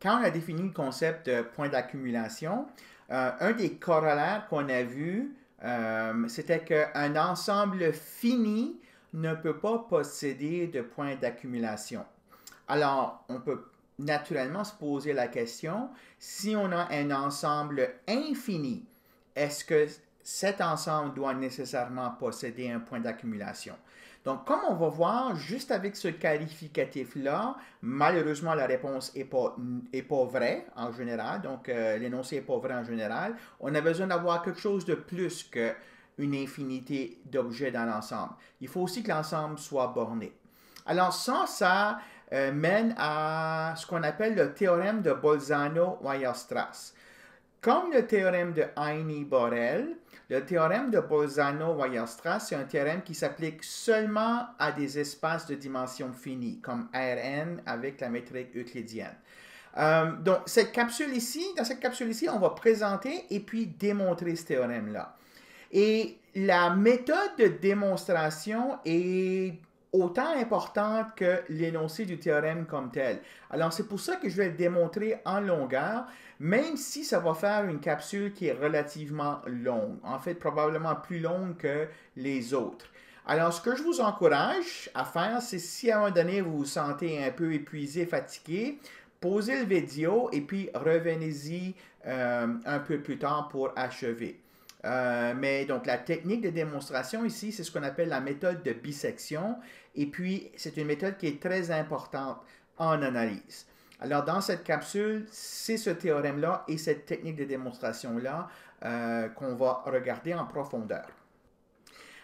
quand on a défini le concept de point d'accumulation, un des corollaires qu'on a vu, c'était qu'un ensemble fini ne peut pas posséder de point d'accumulation. Alors, on peut naturellement se poser la question, si on a un ensemble infini, est-ce que cet ensemble doit nécessairement posséder un point d'accumulation? Donc, comme on va voir, juste avec ce qualificatif-là, malheureusement, la réponse n'est pas vraie en général. Donc, l'énoncé n'est pas vrai en général. On a besoin d'avoir quelque chose de plus qu'une infinité d'objets dans l'ensemble. Il faut aussi que l'ensemble soit borné. Alors, ça mène à ce qu'on appelle le théorème de Bolzano-Weierstrass. Comme le théorème de Heine-Borel, le théorème de Bolzano-Weierstrass, c'est un théorème qui s'applique seulement à des espaces de dimension finie, comme Rn avec la métrique euclidienne. Donc, dans cette capsule ici, on va présenter et puis démontrer ce théorème-là. Et la méthode de démonstration est autant importante que l'énoncé du théorème comme tel. Alors, c'est pour ça que je vais le démontrer en longueur, même si ça va faire une capsule qui est relativement longue. En fait, probablement plus longue que les autres. Alors, ce que je vous encourage à faire, c'est si à un moment donné, vous vous sentez un peu épuisé, fatigué, posez le vidéo et puis revenez-y un peu plus tard pour achever. Mais donc, la technique de démonstration ici, c'est ce qu'on appelle la méthode de bisection. Et puis, c'est une méthode qui est très importante en analyse. Alors, dans cette capsule, c'est ce théorème-là et cette technique de démonstration-là qu'on va regarder en profondeur.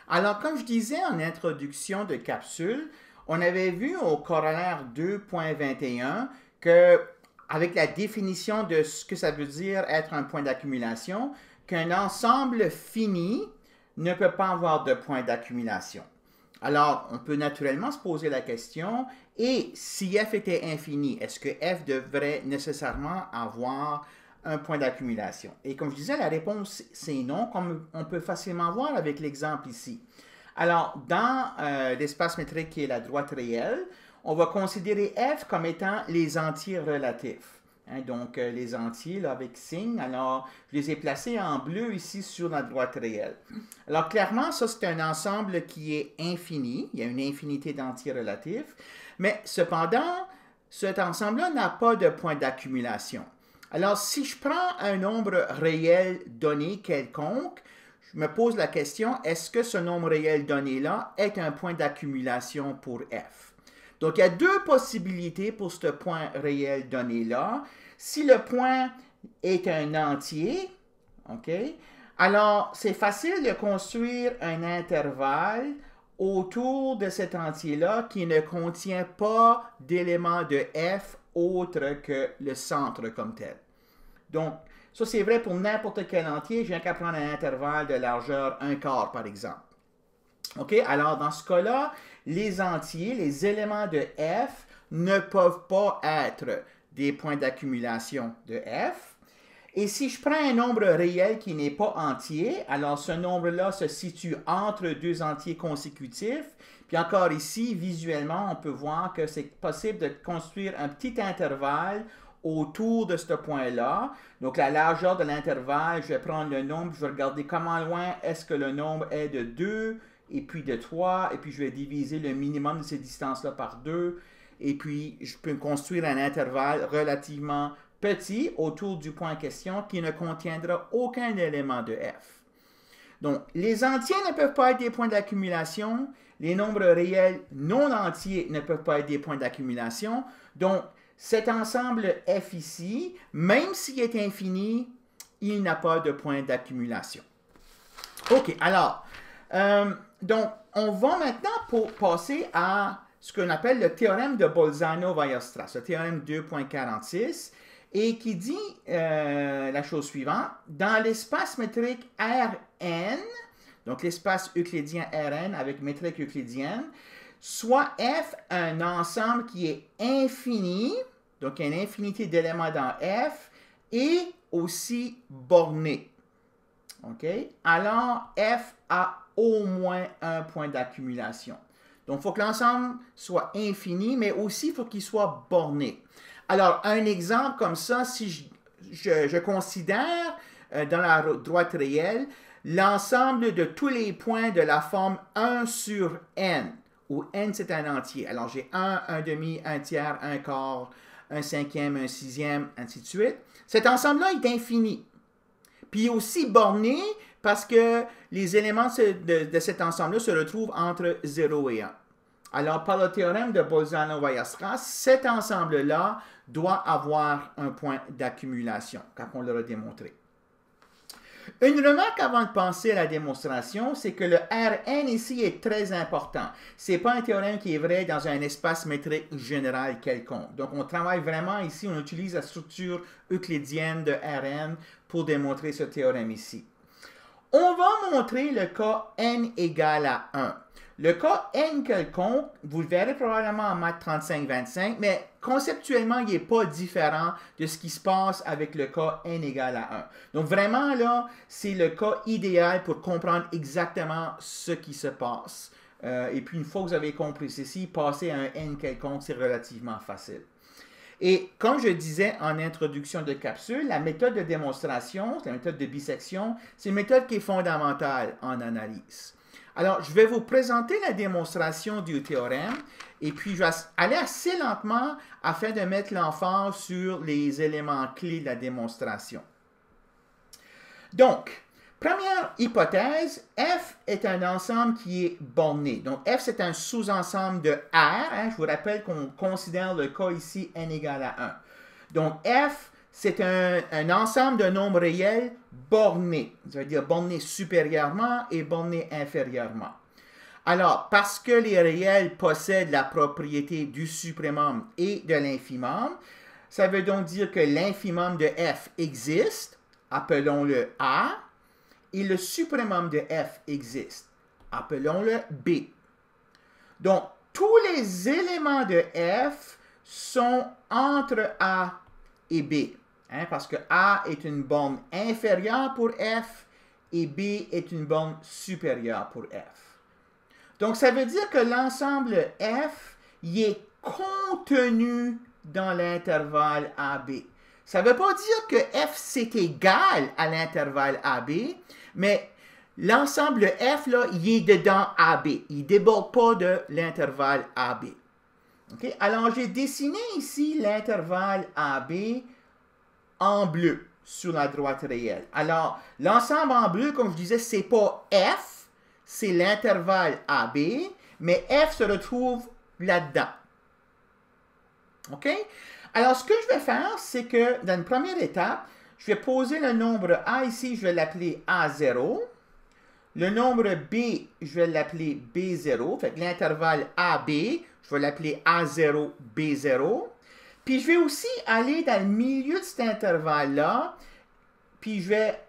Alors, comme je disais en introduction de capsule, on avait vu au corollaire 2.21 que, avec la définition de ce que ça veut dire être un point d'accumulation, qu'un ensemble fini ne peut pas avoir de point d'accumulation. Alors, on peut naturellement se poser la question, et si f était infini, est-ce que f devrait nécessairement avoir un point d'accumulation? Et comme je disais, la réponse c'est non, comme on peut facilement voir avec l'exemple ici. Alors, dans l'espace métrique qui est la droite réelle, on va considérer f comme étant les entiers relatifs. Hein, donc, les entiers là, avec signe, alors je les ai placés en bleu ici sur la droite réelle. Alors, clairement, ça, c'est un ensemble qui est infini. Il y a une infinité d'entiers relatifs. Mais cependant, cet ensemble-là n'a pas de point d'accumulation. Alors, si je prends un nombre réel donné quelconque, je me pose la question, est-ce que ce nombre réel donné-là est un point d'accumulation pour f? Donc, il y a deux possibilités pour ce point réel donné-là. Si le point est un entier, OK, alors c'est facile de construire un intervalle autour de cet entier-là qui ne contient pas d'éléments de f autre que le centre comme tel. Donc, ça c'est vrai pour n'importe quel entier. Je viens qu'à prendre un intervalle de largeur 1/4 par exemple. OK? Alors, dans ce cas-là, les entiers, les éléments de f ne peuvent pas être des points d'accumulation de f. Et si je prends un nombre réel qui n'est pas entier, alors ce nombre-là se situe entre deux entiers consécutifs. Puis encore ici, visuellement, on peut voir que c'est possible de construire un petit intervalle autour de ce point-là. Donc, la largeur de l'intervalle, je vais prendre le nombre, je vais regarder comment loin est-ce que le nombre est de 2, et puis de 3, et puis je vais diviser le minimum de ces distances-là par 2, et puis je peux construire un intervalle relativement petit autour du point en question qui ne contiendra aucun élément de f. Donc, les entiers ne peuvent pas être des points d'accumulation, les nombres réels non entiers ne peuvent pas être des points d'accumulation. Donc, cet ensemble f ici, même s'il est infini, il n'a pas de point d'accumulation. OK, alors, donc, on va maintenant passer à ce qu'on appelle le théorème de Bolzano-Weierstrass, le théorème 2.46, et qui dit la chose suivante. Dans l'espace métrique Rn, donc l'espace euclidien Rn avec métrique euclidienne, soit f un ensemble qui est infini, donc une infinité d'éléments dans f, et aussi borné. OK? Alors, f a au moins un point d'accumulation. Donc, il faut que l'ensemble soit infini, mais aussi il faut qu'il soit borné. Alors, un exemple comme ça, si je considère dans la droite réelle l'ensemble de tous les points de la forme 1 sur n, où n c'est un entier. Alors, j'ai 1, 1 demi, 1 tiers, 1 quart, 1 cinquième, 1 sixième, ainsi de suite. Cet ensemble-là est infini. Puis il est aussi borné parce que les éléments de cet ensemble-là se retrouvent entre 0 et 1. Alors, par le théorème de Bolzano-Weierstrass, cet ensemble-là doit avoir un point d'accumulation, quand on l'aura démontré. Une remarque avant de penser à la démonstration, c'est que le Rn ici est très important. Ce n'est pas un théorème qui est vrai dans un espace métrique général quelconque. Donc, on travaille vraiment ici, on utilise la structure euclidienne de Rn pour démontrer ce théorème ici. On va montrer le cas n égale à 1. Le cas n quelconque, vous le verrez probablement en maths 35-25, mais conceptuellement, il n'est pas différent de ce qui se passe avec le cas n égale à 1. Donc vraiment, là, c'est le cas idéal pour comprendre exactement ce qui se passe. Et puis, une fois que vous avez compris ceci, passer à un n quelconque, c'est relativement facile. Et comme je disais en introduction de capsule, la méthode de démonstration, la méthode de dissection, c'est une méthode qui est fondamentale en analyse. Alors, je vais vous présenter la démonstration du théorème et puis je vais aller assez lentement afin de mettre l'emphase sur les éléments clés de la démonstration. Donc, première hypothèse, F est un ensemble qui est borné. Donc, F, c'est un sous-ensemble de R. Je vous rappelle qu'on considère le cas ici n égale à 1. Donc, F, c'est un ensemble de nombres réels bornés. Ça veut dire bornés supérieurement et bornés inférieurement. Alors, parce que les réels possèdent la propriété du suprémum et de l'infimum, ça veut donc dire que l'infimum de F existe, appelons-le A, et le suprémum de F existe, appelons-le B. Donc, tous les éléments de F sont entre A et B. Parce que A est une borne inférieure pour F et B est une borne supérieure pour F. Donc, ça veut dire que l'ensemble F y est contenu dans l'intervalle AB. Ça ne veut pas dire que F c'est égal à l'intervalle AB, mais l'ensemble F, là, il est dedans AB. Il ne déborde pas de l'intervalle AB. Okay? Alors, j'ai dessiné ici l'intervalle AB en bleu sur la droite réelle. Alors, l'ensemble en bleu, comme je disais, ce n'est pas F, c'est l'intervalle AB, mais F se retrouve là-dedans. OK? Alors, ce que je vais faire, c'est que dans une première étape, je vais poser le nombre A ici, je vais l'appeler A0. Le nombre B, je vais l'appeler B0. Fait que l'intervalle AB, je vais l'appeler A0, B0. Puis, je vais aussi aller dans le milieu de cet intervalle-là, puis je vais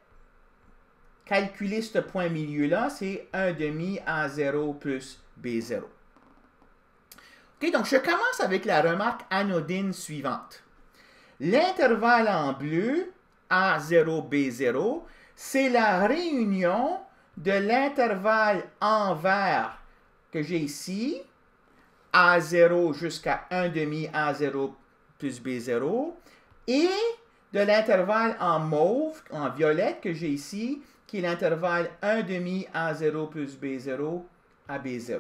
calculer ce point milieu-là, c'est 1 demi A0 plus B0. OK, donc je commence avec la remarque anodine suivante. L'intervalle en bleu, A0, B0, c'est la réunion de l'intervalle en vert que j'ai ici, A0 jusqu'à 1 demi A0 plus B0, et de l'intervalle en mauve, en violette que j'ai ici, qui est l'intervalle 1 demi A0 plus B0 à B0.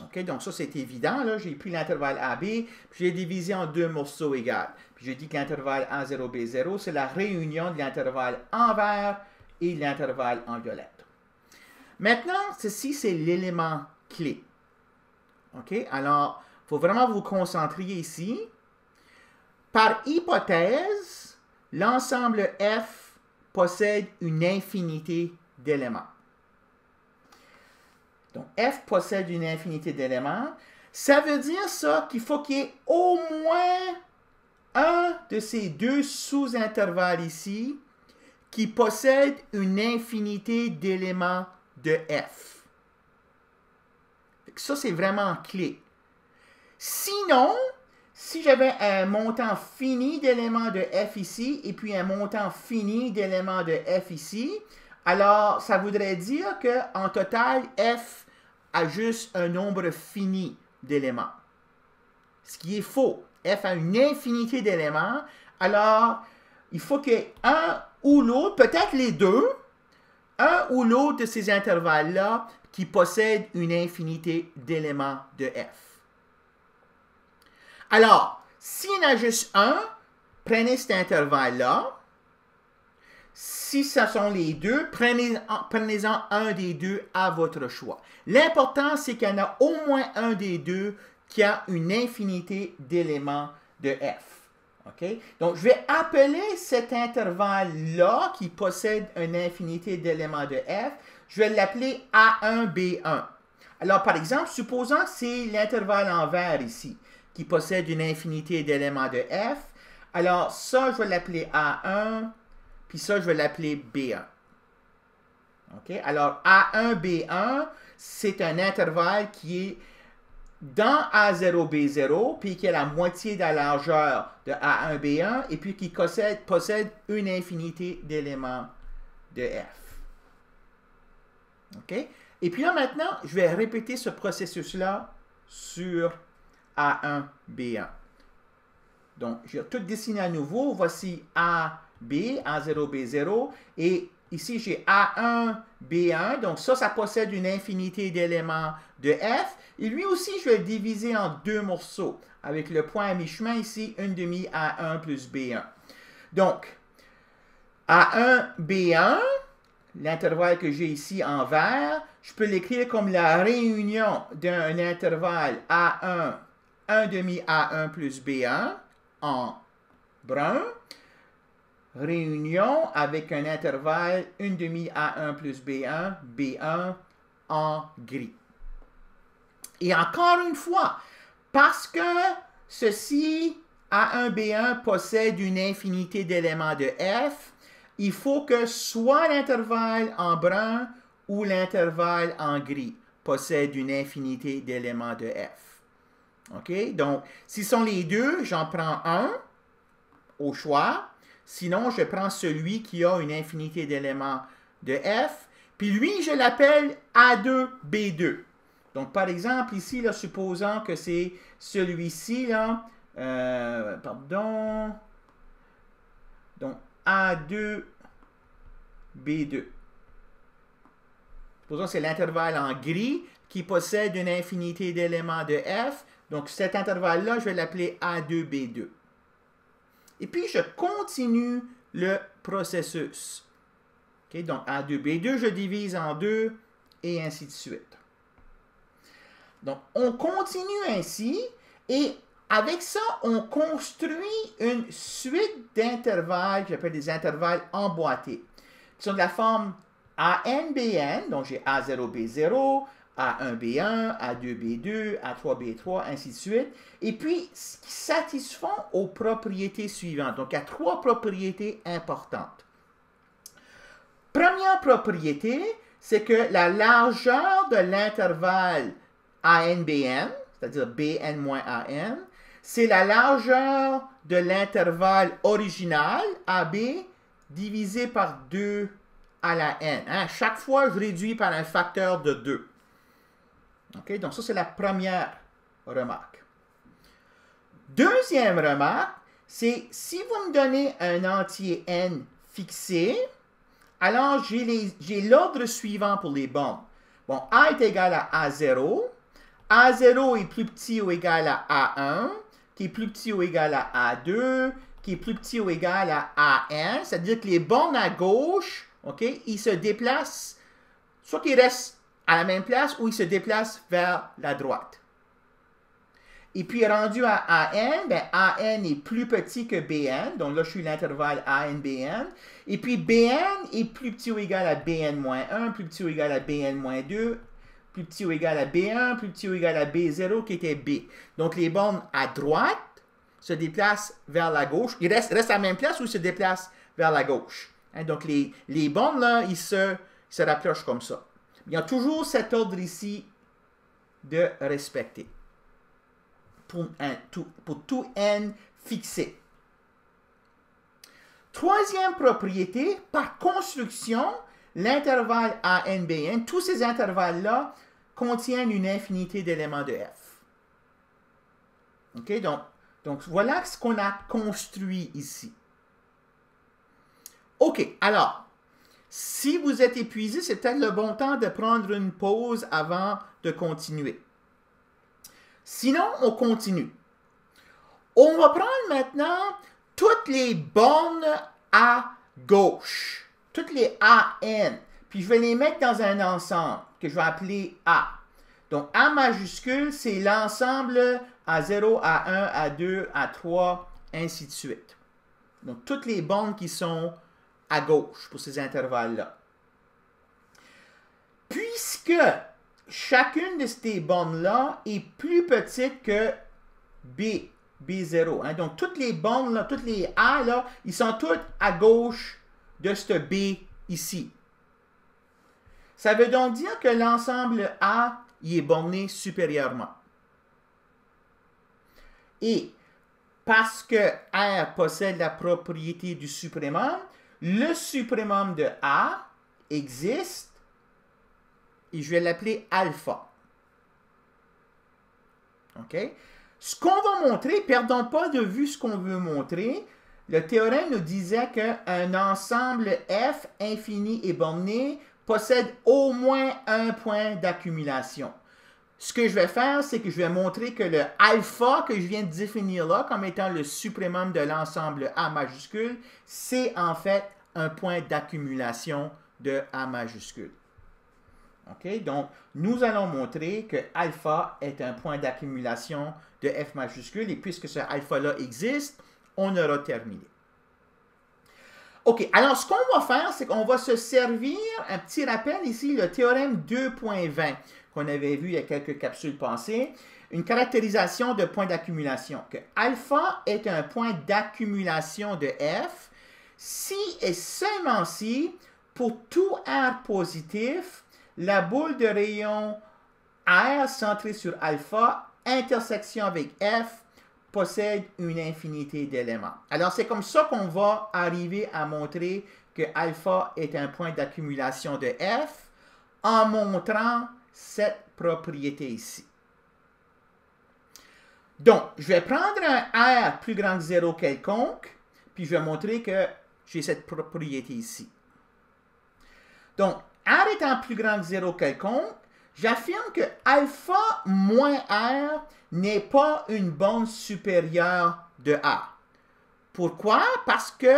OK, donc ça c'est évident, là, j'ai pris l'intervalle AB, puis j'ai divisé en deux morceaux égaux. Puis j'ai dit que l'intervalle A0, B0, c'est la réunion de l'intervalle en vert et l'intervalle en violette. Maintenant, ceci c'est l'élément clé. OK, alors, il faut vraiment vous concentrer ici. Par hypothèse, l'ensemble F possède une infinité d'éléments. Donc, F possède une infinité d'éléments. Ça veut dire ça qu'il faut qu'il y ait au moins un de ces deux sous-intervalles ici qui possède une infinité d'éléments de F. Ça, c'est vraiment clé. Sinon, si j'avais un montant fini d'éléments de F ici et puis un montant fini d'éléments de F ici, alors ça voudrait dire qu'en total, F a juste un nombre fini d'éléments. Ce qui est faux. F a une infinité d'éléments, alors il faut qu'il y ait un ou l'autre, peut-être les deux, un ou l'autre de ces intervalles-là qui possède une infinité d'éléments de F. Alors, s'il y en a juste un, prenez cet intervalle-là. Si ce sont les deux, prenez-en un des deux à votre choix. L'important, c'est qu'il y en a au moins un des deux qui a une infinité d'éléments de F. Okay? Donc, je vais appeler cet intervalle-là qui possède une infinité d'éléments de F, je vais l'appeler A1, B1. Alors, par exemple, supposons que c'est l'intervalle en vert ici, qui possède une infinité d'éléments de F. Alors, ça, je vais l'appeler A1, puis ça, je vais l'appeler B1. OK? Alors, A1, B1, c'est un intervalle qui est dans A0, B0, puis qui a la moitié de la largeur de A1, B1, et puis qui possède une infinité d'éléments de F. OK? Et puis là, maintenant, je vais répéter ce processus-là sur A1, B1. Donc, je vais tout dessiner à nouveau. Voici A, B, A0, B0, et ici, j'ai A1, B1, donc ça possède une infinité d'éléments de F, et lui aussi, je vais le diviser en deux morceaux, avec le point à mi-chemin ici, 1/2 A1 plus B1. Donc, A1, B1, l'intervalle que j'ai ici en vert, je peux l'écrire comme la réunion d'un intervalle A1, 1/2 A1 plus B1 en brun, réunion avec un intervalle 1/2 A1 plus B1, B1 en gris. Et encore une fois, parce que ceci, A1, B1, possède une infinité d'éléments de F, il faut que soit l'intervalle en brun ou l'intervalle en gris possède une infinité d'éléments de F. OK? Donc, si ce sont les deux, j'en prends un au choix. Sinon, je prends celui qui a une infinité d'éléments de F. Puis lui, je l'appelle A2, B2. Donc, par exemple, ici, là, supposons que c'est celui-ci, là. Pardon. Donc, A2, B2. Supposons que c'est l'intervalle en gris qui possède une infinité d'éléments de F. Donc, cet intervalle-là, je vais l'appeler A2, B2. Et puis, je continue le processus. Okay, donc, A2, B2, je divise en deux, et ainsi de suite. Donc, on continue ainsi, et avec ça, on construit une suite d'intervalles, que j'appelle des intervalles emboîtés, qui sont de la forme AN, BN, donc j'ai A0, B0, A1, B1, A2, B2, A3, B3, ainsi de suite, et puis qui satisfont aux propriétés suivantes. Donc, il y a trois propriétés importantes. Première propriété, c'est que la largeur de l'intervalle AN-BN, c'est-à-dire BN moins AN, c'est la largeur de l'intervalle original AB divisé par 2 à la n. Hein? Chaque fois, je réduis par un facteur de 2. OK? Donc, ça, c'est la première remarque. Deuxième remarque, c'est si vous me donnez un entier n fixé, alors j'ai l'ordre suivant pour les bornes. Bon, A est égal à A0. A0 est plus petit ou égal à A1, qui est plus petit ou égal à A2, qui est plus petit ou égal à AN. C'est-à-dire que les bornes à gauche, OK, ils se déplacent, soit qu'ils restent à la même place ou ils se déplacent vers la droite. Et puis, rendu à AN, ben, AN est plus petit que BN. Donc là, je suis l'intervalle AN-BN. Et puis, BN est plus petit ou égal à BN-1, plus petit ou égal à BN-2, plus petit ou égal à B1, plus petit ou égal à B0, qui était B. Donc, les bornes à droite se déplacent vers la gauche. Ils restent à la même place ou ils se déplacent vers la gauche. Hein, donc, les bornes, là, ils se rapprochent comme ça. Il y a toujours cet ordre ici de respecter. Pour tout n fixé. Troisième propriété, par construction, l'intervalle AN-BN, tous ces intervalles-là contiennent une infinité d'éléments de F. OK? Donc, Donc, voilà ce qu'on a construit ici. OK, alors, si vous êtes épuisé, c'est peut-être le bon temps de prendre une pause avant de continuer. Sinon, on continue. On va prendre maintenant toutes les bornes à gauche, toutes les AN, puis je vais les mettre dans un ensemble que je vais appeler A. Donc, A majuscule, c'est l'ensemble A0, A1, A2, A3, ainsi de suite. Donc, toutes les bornes qui sont à gauche pour ces intervalles-là. Puisque chacune de ces bornes-là est plus petite que B, B0. Hein? Donc, toutes les bornes, là, toutes les A, là, ils sont toutes à gauche de ce B ici. Ça veut donc dire que l'ensemble A il est borné supérieurement. Et parce que R possède la propriété du suprémum, le suprémum de A existe et je vais l'appeler alpha. OK? Ce qu'on va montrer, perdons pas de vue ce qu'on veut montrer. Le théorème nous disait qu'un ensemble F infini et borné possède au moins un point d'accumulation. Ce que je vais faire, c'est que je vais montrer que le alpha que je viens de définir là comme étant le suprémum de l'ensemble A majuscule, c'est en fait un point d'accumulation de A majuscule. OK? Donc, nous allons montrer que alpha est un point d'accumulation de F majuscule et puisque ce alpha-là existe, on aura terminé. OK, alors ce qu'on va faire, c'est qu'on va se servir, un petit rappel ici, le théorème 2.20 qu'on avait vu il y a quelques capsules passées, une caractérisation de point d'accumulation, que alpha est un point d'accumulation de F si et seulement si, pour tout R positif, la boule de rayon R centrée sur alpha, intersection avec F, possède une infinité d'éléments. Alors, c'est comme ça qu'on va arriver à montrer que alpha est un point d'accumulation de F en montrant cette propriété ici. Donc, je vais prendre un R plus grand que 0 quelconque, puis je vais montrer que j'ai cette propriété ici. Donc, R étant plus grand que 0 quelconque, j'affirme que alpha moins R n'est pas une borne supérieure de A. Pourquoi? Parce que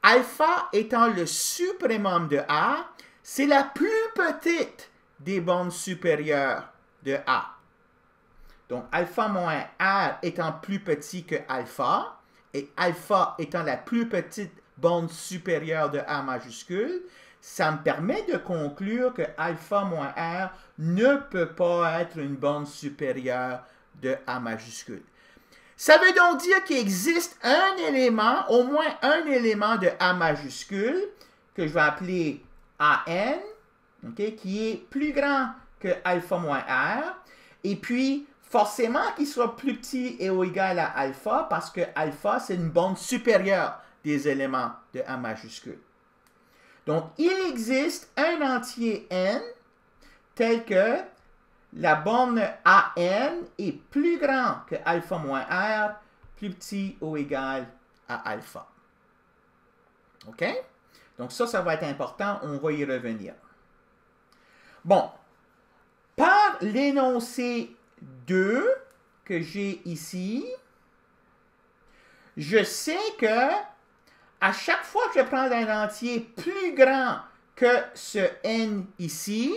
alpha étant le suprémum de A, c'est la plus petite des bornes supérieures de A. Donc, alpha moins R étant plus petit que alpha, et alpha étant la plus petite borne supérieure de A majuscule, ça me permet de conclure que alpha moins R ne peut pas être une borne supérieure de A majuscule. Ça veut donc dire qu'il existe un élément, au moins un élément de A majuscule, que je vais appeler AN, okay, qui est plus grand que alpha moins R, et puis forcément qu'il soit plus petit et ou égal à alpha, parce que alpha, c'est une borne supérieure des éléments de A majuscule. Donc, il existe un entier n tel que la borne AN est plus grand que alpha moins R, plus petit ou égal à alpha. OK? Donc, ça va être important. On va y revenir. Bon. Par l'énoncé 2 que j'ai ici, je sais que à chaque fois que je prends un entier plus grand que ce n ici,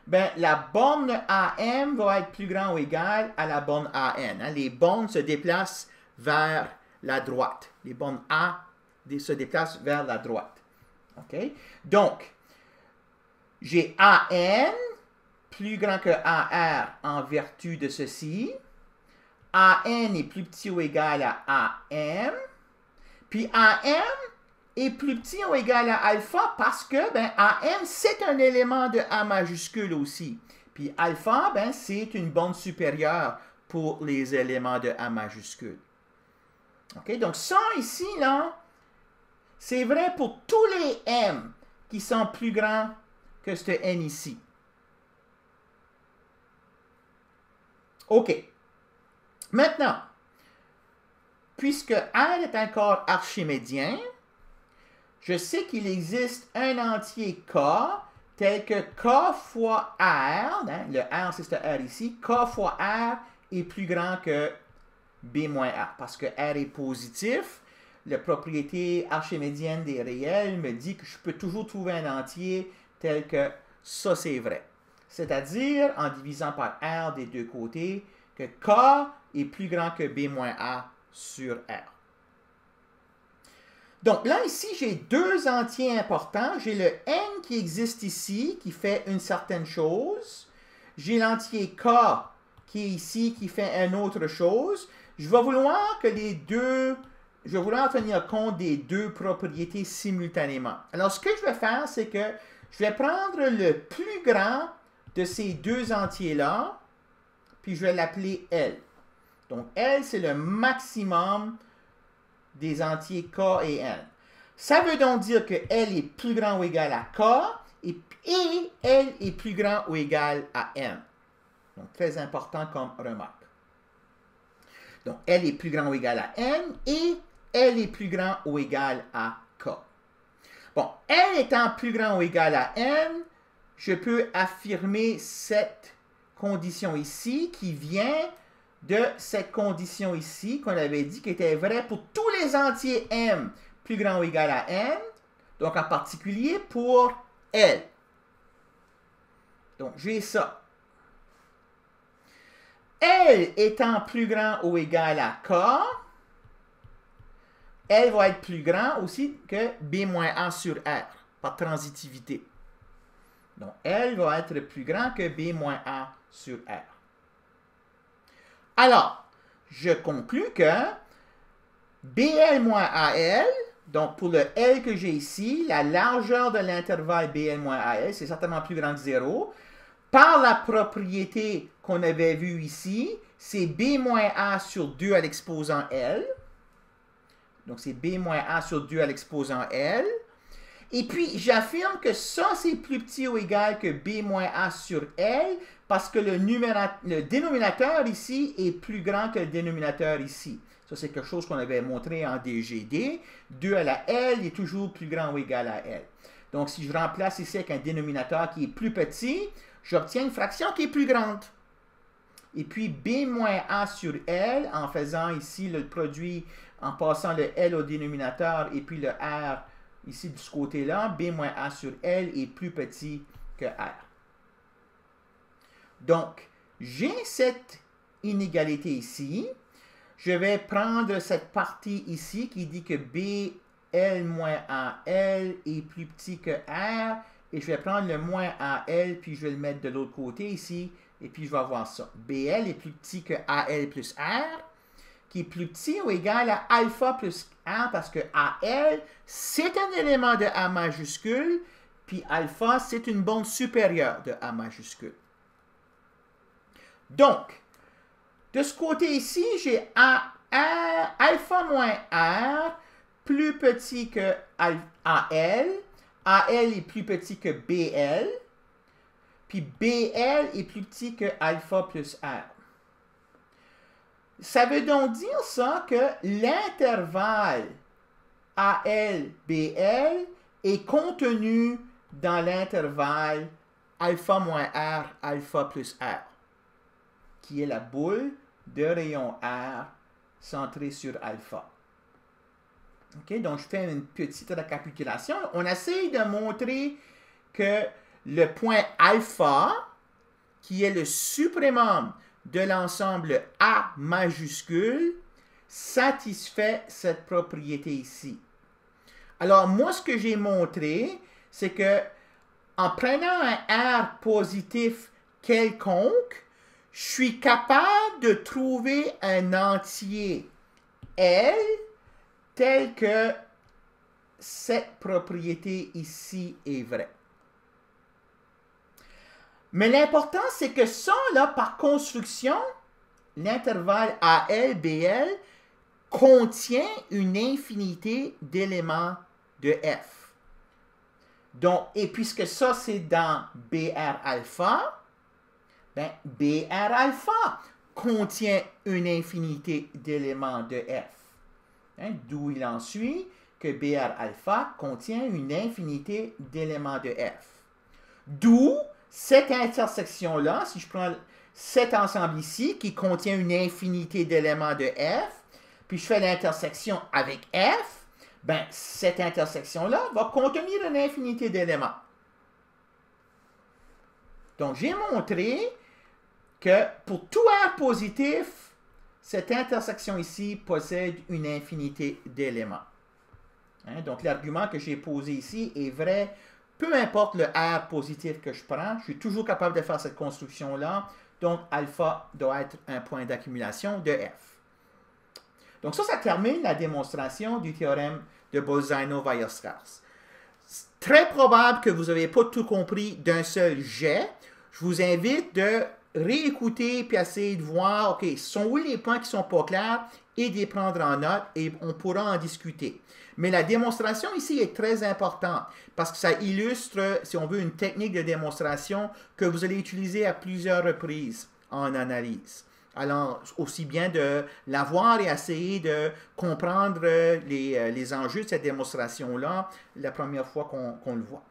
ben, la borne AM va être plus grand ou égal à la borne AN. Hein? Les bornes se déplacent vers la droite. Les bornes A se déplacent vers la droite. OK? Donc, j'ai AN plus grand que AR en vertu de ceci. AN est plus petit ou égal à AM. Puis AM est plus petit ou égal à alpha parce que ben, AM, c'est un élément de A majuscule aussi. Puis alpha, ben, c'est une borne supérieure pour les éléments de A majuscule. OK? Donc ça ici, là, c'est vrai pour tous les M qui sont plus grands que ce N ici. OK. Maintenant, puisque R est un corps archimédien, je sais qu'il existe un entier K tel que K fois R, hein, le R c'est ce R ici, K fois R est plus grand que B moins R, parce que R est positif. La propriété archimédienne des réels me dit que je peux toujours trouver un entier tel que ça c'est vrai. C'est-à-dire, en divisant par R des deux côtés, que K est plus grand que B moins A sur R. Donc là, ici, j'ai deux entiers importants. J'ai le N qui existe ici, qui fait une certaine chose. J'ai l'entier K qui est ici, qui fait une autre chose. Je vais vouloir que les deux... Je vais vouloir tenir compte des deux propriétés simultanément. Alors, ce que je vais faire, c'est que je vais prendre le plus grand de ces deux entiers-là, puis je vais l'appeler L. Donc, L, c'est le maximum des entiers K et N. Ça veut donc dire que L est plus grand ou égal à K et L est plus grand ou égal à N. Donc, très important comme remarque. Donc, L est plus grand ou égal à N et L est plus grand ou égal à K. Bon, L étant plus grand ou égal à N, je peux affirmer cette condition ici qui vient de cette condition ici qu'on avait dit qui était vraie pour tous les entiers M plus grand ou égal à N, donc en particulier pour L. Donc, j'ai ça. L étant plus grand ou égal à K, L va être plus grand aussi que B moins A sur R, par transitivité. Donc, L va être plus grand que B moins A sur R. Alors, je conclus que BL moins AL, donc pour le L que j'ai ici, la largeur de l'intervalle BL moins AL, c'est certainement plus grand que 0. Par la propriété qu'on avait vue ici, c'est B moins A sur 2 à l'exposant L. Donc, c'est B moins A sur 2 à l'exposant L. Et puis, j'affirme que ça, c'est plus petit ou égal que B moins A sur L parce que le dénominateur ici est plus grand que le dénominateur ici. Ça, c'est quelque chose qu'on avait montré en DGD. 2 à la L est toujours plus grand ou égal à L. Donc, si je remplace ici avec un dénominateur qui est plus petit, j'obtiens une fraction qui est plus grande. Et puis, B moins A sur L, en faisant ici le produit, en passant le L au dénominateur et puis le R ici de ce côté-là, B moins A sur L est plus petit que R. Donc, j'ai cette inégalité ici. Je vais prendre cette partie ici qui dit que BL moins AL est plus petit que R. Et je vais prendre le moins AL, puis je vais le mettre de l'autre côté ici. Et puis, je vais avoir ça. BL est plus petit que AL plus R, qui est plus petit ou égal à alpha plus R, parce que AL, c'est un élément de A majuscule, puis alpha, c'est une bande supérieure de A majuscule. Donc, de ce côté ici, j'ai alpha moins R plus petit que AL. AL est plus petit que BL. Puis BL est plus petit que alpha plus R. Ça veut donc dire ça que l'intervalle AL-BL est contenu dans l'intervalle alpha moins R, alpha plus R, qui est la boule de rayon R centrée sur alpha. OK, donc je fais une petite récapitulation. On essaye de montrer que le point alpha, qui est le suprémum de l'ensemble A majuscule, satisfait cette propriété ici. Alors, moi, ce que j'ai montré, c'est que en prenant un R positif quelconque, je suis capable de trouver un entier L tel que cette propriété ici est vraie. Mais l'important, c'est que ça, là, par construction, l'intervalle AL-BL contient une infinité d'éléments de F. Donc, et puisque ça, c'est dans BR alpha, ben, BR alpha contient une infinité d'éléments de F. D'où il en suit que BR alpha contient une infinité d'éléments de F. D'où cette intersection-là, si je prends cet ensemble ici, qui contient une infinité d'éléments de F, puis je fais l'intersection avec F, ben, cette intersection-là va contenir une infinité d'éléments. Donc, j'ai montré que pour tout R positif, cette intersection ici possède une infinité d'éléments. Donc, l'argument que j'ai posé ici est vrai, peu importe le R positif que je prends, je suis toujours capable de faire cette construction-là. Donc, alpha doit être un point d'accumulation de F. Donc, ça termine la démonstration du théorème de Bolzano-Weierstrass. Très probable que vous n'avez pas tout compris d'un seul jet. Je vous invite de réécouter puis essayer de voir, OK, sont où les points qui ne sont pas clairs et de les prendre en note et on pourra en discuter. Mais la démonstration ici est très importante parce que ça illustre, si on veut, une technique de démonstration que vous allez utiliser à plusieurs reprises en analyse. Alors, aussi bien de l'avoir et essayer de comprendre les enjeux de cette démonstration-là la première fois qu'on le voit.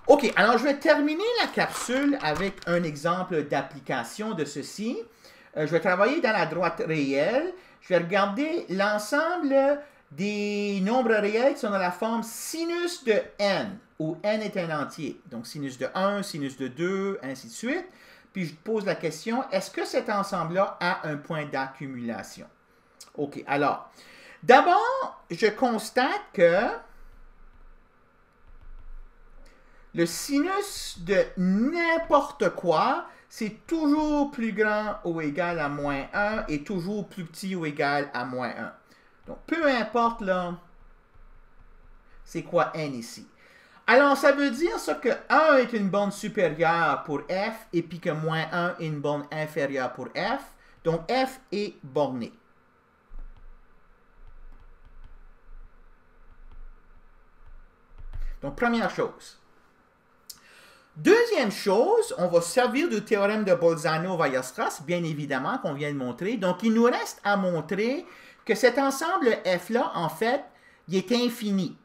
OK, alors je vais terminer la capsule avec un exemple d'application de ceci. Je vais travailler dans la droite réelle. Je vais regarder l'ensemble des nombres réels qui sont dans la forme sinus de n, où n est un entier. Donc, sinus de 1, sinus de 2, ainsi de suite. Puis, je pose la question, est-ce que cet ensemble-là a un point d'accumulation? OK, alors, d'abord, je constate que le sinus de n'importe quoi, c'est toujours plus grand ou égal à moins 1 et toujours plus petit ou égal à moins 1. Donc, peu importe, là, c'est quoi n ici. Alors, ça veut dire ça que 1 est une borne supérieure pour f et puis que moins 1 est une borne inférieure pour f. Donc, f est borné. Donc, première chose. Deuxième chose, on va servir du théorème de Bolzano-Weierstrass, bien évidemment, qu'on vient de montrer. Donc, il nous reste à montrer que cet ensemble F-là, en fait, il est infini.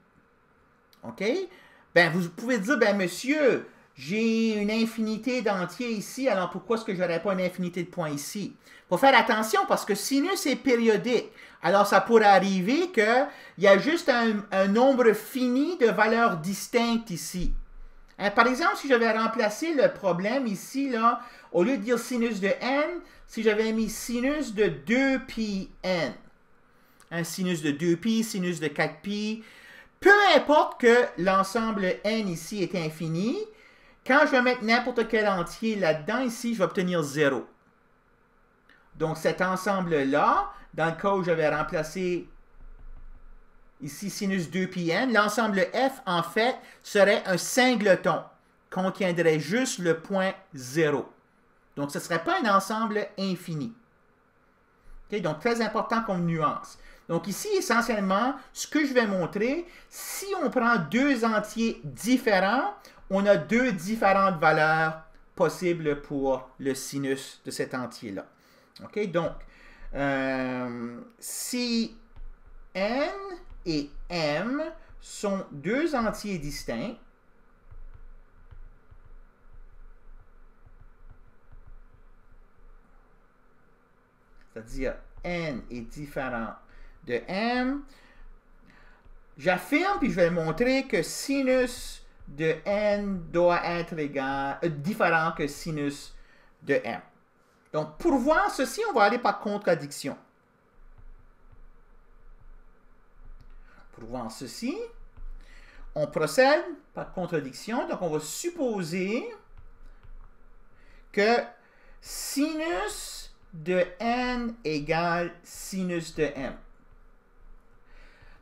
OK? Ben, vous pouvez dire, ben, monsieur, j'ai une infinité d'entiers ici, alors pourquoi est-ce que je n'aurais pas une infinité de points ici? Il faut faire attention parce que sinus est périodique. Alors, ça pourrait arriver qu'il y a juste un nombre fini de valeurs distinctes ici. Par exemple, si j'avais remplacé le problème ici, là, au lieu de dire sinus de n, si j'avais mis sinus de 2πn, un sinus de 2π, sinus de 4π, peu importe que l'ensemble n ici est infini, quand je vais mettre n'importe quel entier là-dedans, ici, je vais obtenir 0. Donc, cet ensemble-là, dans le cas où j'avais remplacé ici sinus 2πn, l'ensemble f, en fait, serait un singleton, contiendrait juste le point 0. Donc, ce ne serait pas un ensemble infini. Okay? Donc, très important comme nuance. Donc, ici, essentiellement, ce que je vais montrer, si on prend deux entiers différents, on a deux différentes valeurs possibles pour le sinus de cet entier-là. OK? Donc, si n et m sont deux entiers distincts, c'est-à-dire n est différent de m, j'affirme, puis je vais montrer que sinus de n doit être différent que sinus de m. Donc, pour voir ceci, on va aller par contradiction. Pour voir ceci, on procède par contradiction. Donc, on va supposer que sinus de n égale sinus de m.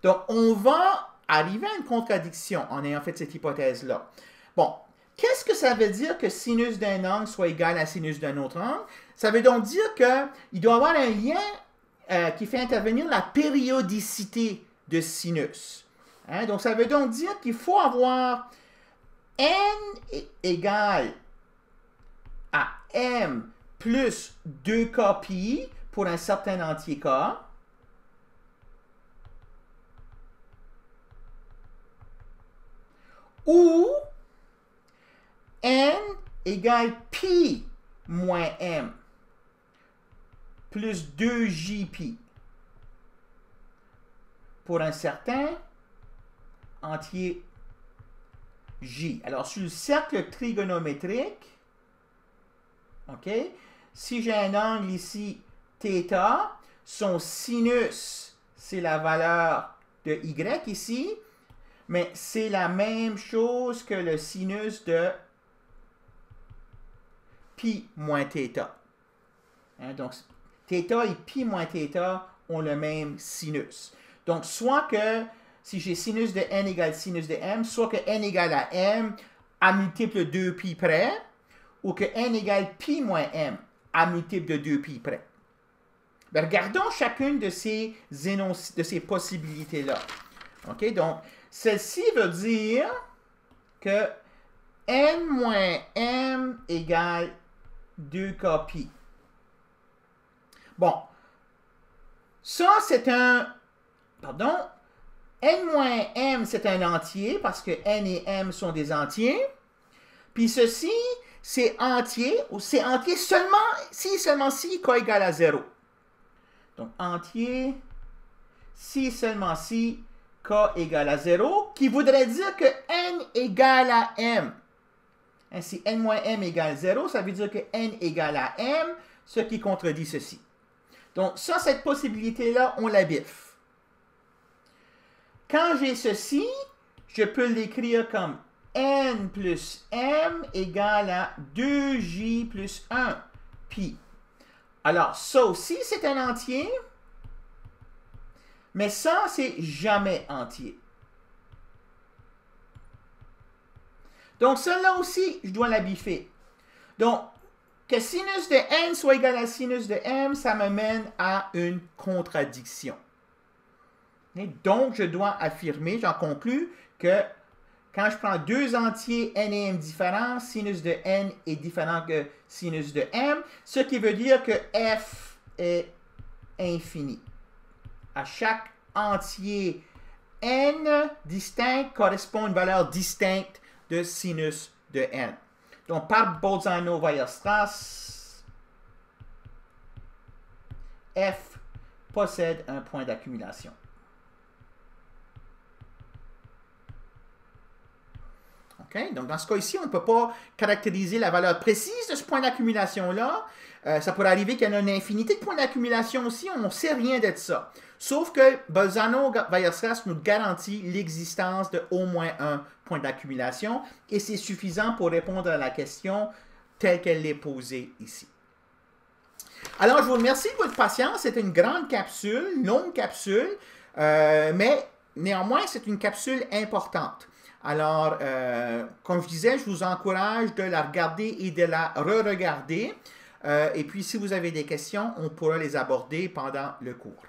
Donc, on va arriver à une contradiction en ayant fait cette hypothèse-là. Bon, qu'est-ce que ça veut dire que sinus d'un angle soit égal à sinus d'un autre angle? Ça veut donc dire qu'il doit y avoir un lien qui fait intervenir la périodicité de sinus. Donc, ça veut donc dire qu'il faut avoir n égale à m plus 2kπ pour un certain entier k. ou n égale pi moins m plus 2jpi pour un certain entier j. Alors, sur le cercle trigonométrique, OK, si j'ai un angle ici, θ, son sinus, c'est la valeur de y ici, mais c'est la même chose que le sinus de pi moins θ. Hein, donc, θ et pi moins θ ont le même sinus. Donc, soit que si j'ai sinus de n égale sinus de m, soit que n égale à m à multiple de 2pi près, ou que n égale pi moins m à multiple de 2pi près. Ben, regardons chacune de ces possibilités-là. OK? Donc, celle-ci veut dire que n moins m égale 2k pi. Bon, ça c'est un... Pardon, n moins m, c'est un entier, parce que n et m sont des entiers. Puis ceci, c'est entier seulement si k égale à 0. Donc, entier, si seulement si k égale à 0, qui voudrait dire que n égale à m. Hein, si n moins m égale 0, ça veut dire que n égale à m, ce qui contredit ceci. Donc, ça, cette possibilité-là, on la biffe. Quand j'ai ceci, je peux l'écrire comme n plus m égale à 2j plus 1 pi. Alors, ça aussi, c'est un entier, mais ça, c'est jamais entier. Donc, celle-là aussi, je dois la biffer. Donc, que sinus de n soit égal à sinus de m, ça me mène à une contradiction. Et donc, je dois affirmer, j'en conclus, que quand je prends deux entiers n et m différents, sinus de n est différent que sinus de m, ce qui veut dire que f est infini. À chaque entier n distinct correspond à une valeur distincte de sinus de n. Donc, par Bolzano-Weierstrass, f possède un point d'accumulation. Okay? Donc, dans ce cas ici, on ne peut pas caractériser la valeur précise de ce point d'accumulation-là. Ça pourrait arriver qu'il y en a une infinité de points d'accumulation aussi, on ne sait rien de ça. Sauf que Bolzano-Weierstrass nous garantit l'existence de au moins un point d'accumulation et c'est suffisant pour répondre à la question telle qu'elle est posée ici. Alors, je vous remercie de votre patience. C'est une grande capsule, longue capsule, mais néanmoins, c'est une capsule importante. Alors, comme je disais, je vous encourage de la regarder et de la re-regarder. Et puis, si vous avez des questions, on pourra les aborder pendant le cours.